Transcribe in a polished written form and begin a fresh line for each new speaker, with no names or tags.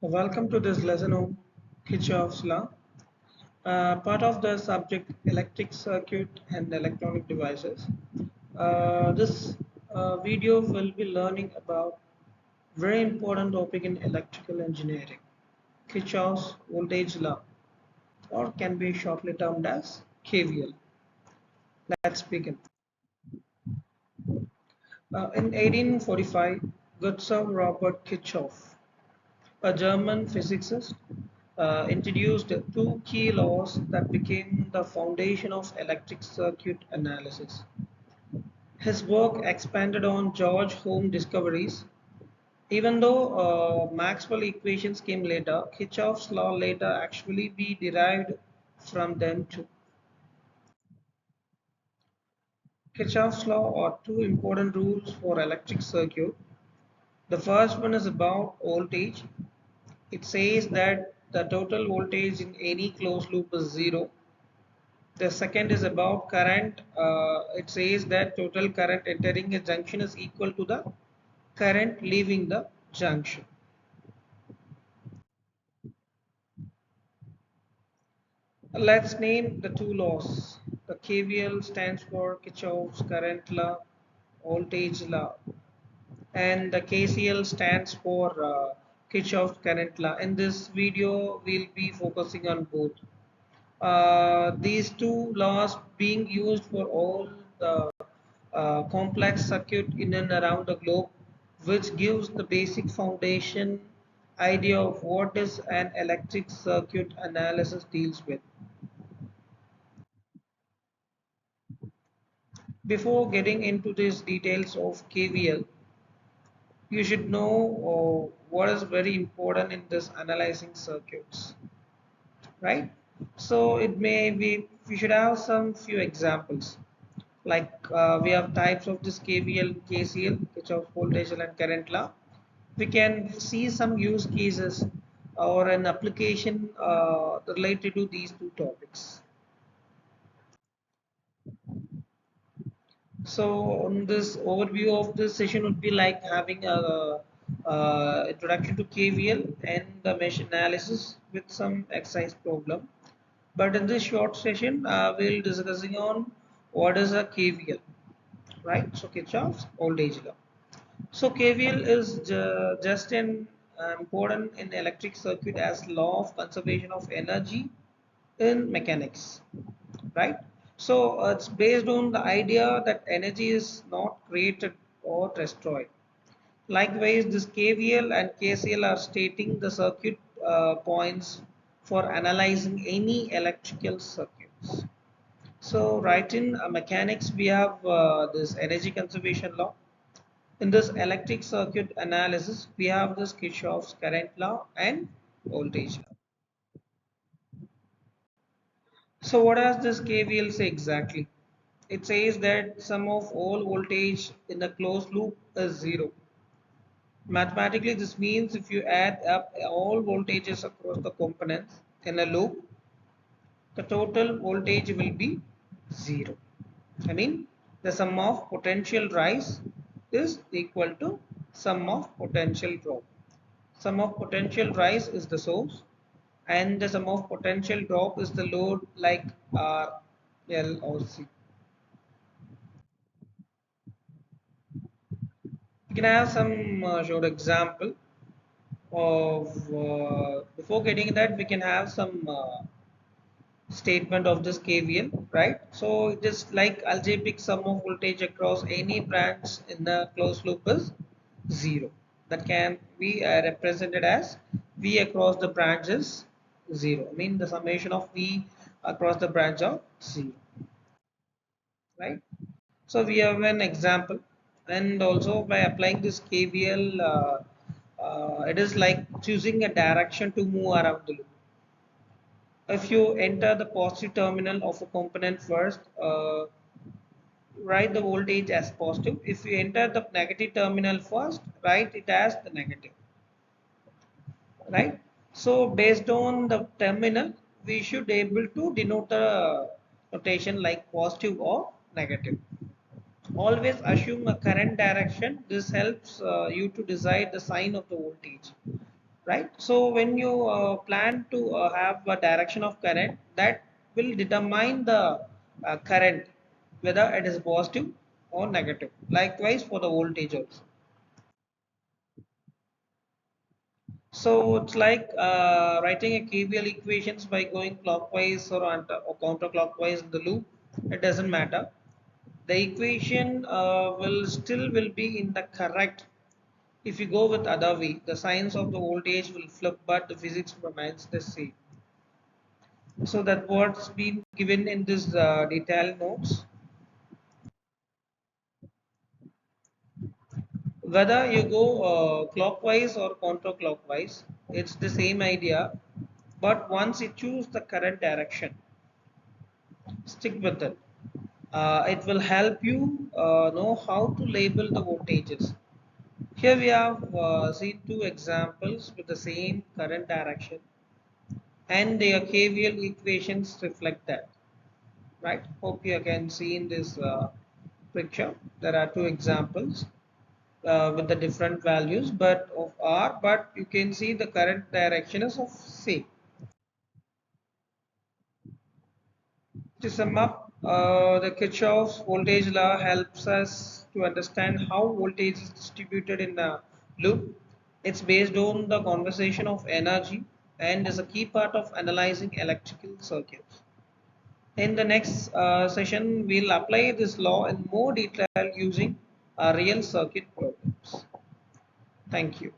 Welcome to this lesson on Kirchhoff's law. Part of the subject electric circuit and electronic devices. This video will be learning about very important topic in electrical engineering, Kirchhoff's voltage law, or can be shortly termed as KVL. Let's begin. In 1845, Gustav Robert Kirchhoff, a German physicist, introduced two key laws that became the foundation of electric circuit analysis. His work expanded on George Ohm discoveries. Even though Maxwell equations came later, Kirchhoff's law later actually be derived from them too. Kirchhoff's law are two important rules for electric circuit. The first one is about voltage. It says that the total voltage in any closed loop is zero. The second is about current. It says that total current entering a junction is equal to the current leaving the junction. Let's name the two laws. The KVL stands for Kirchhoff's current law, voltage law, and the KCL stands for Kirchhoff's current law. In this video, we'll be focusing on both. These two laws being used for all the complex circuit in and around the globe, which gives the basic foundation idea of what is an electric circuit analysis deals with. Before getting into these details of KVL, you should know what is very important in this analyzing circuits, right? So it may be, we should have some few examples. Like we have types of this KVL, KCL, which are voltage and current law. We can see some use cases or an application related to these two topics. So on this overview of this session would be like having a introduction to KVL and the mesh analysis with some exercise problem. But in this short session, we'll discussing on what is a KVL, right? So Kirchhoff's voltage law. So KVL is just an important in electric circuit as law of conservation of energy in mechanics, right? So it's based on the idea that energy is not created or destroyed. Likewise, this KVL and KCL are stating the circuit points for analyzing any electrical circuits. So right in mechanics, we have this energy conservation law. In this electric circuit analysis, we have this Kirchhoff's current law and voltage law. So what does this KVL say exactly? It says that sum of all voltage in the closed loop is zero. Mathematically, this means if you add up all voltages across the components in a loop, the total voltage will be zero. I mean, the sum of potential rise is equal to sum of potential drop. Sum of potential rise is the source, and the sum of potential drop is the load like R, L, or C. We can have some short example of before getting that we can have some statement of this KVL, right? So it is like algebraic sum of voltage across any branch in the closed loop is zero. That can be represented as V across the branch is zero. I mean the summation of V across the branch of zero, right? So we have an example, and also by applying this KVL, it is like choosing a direction to move around the loop. If you enter the positive terminal of a component first, write the voltage as positive. If you enter the negative terminal first, write it as the negative, right? So based on the terminal, we should able to denote the notation like positive or negative. Always assume a current direction. This helps you to decide the sign of the voltage. right? So when you plan to have a direction of current, that will determine the current, whether it is positive or negative. Likewise for the voltage also. So it's like writing a KVL equations by going clockwise or, or counterclockwise in the loop. It doesn't matter. The equation will be in the correct. If you go with other way, the signs of the voltage will flip, but the physics remains the same. So that what's been given in this detailed notes. Whether you go clockwise or counterclockwise, it's the same idea. But once you choose the correct direction, stick with it. It will help you know how to label the voltages. Here we have seen two examples with the same current direction, and their KVL equations reflect that. Right? Hope you can see in this picture. There are two examples with the different values, but of R. But you can see the current direction is of C. To sum up, the Kirchhoff's voltage law helps us to understand how voltage is distributed in a loop. It's based on the conservation of energy and is a key part of analyzing electrical circuits. In the next session, we'll apply this law in more detail using real circuit problems. Thank you.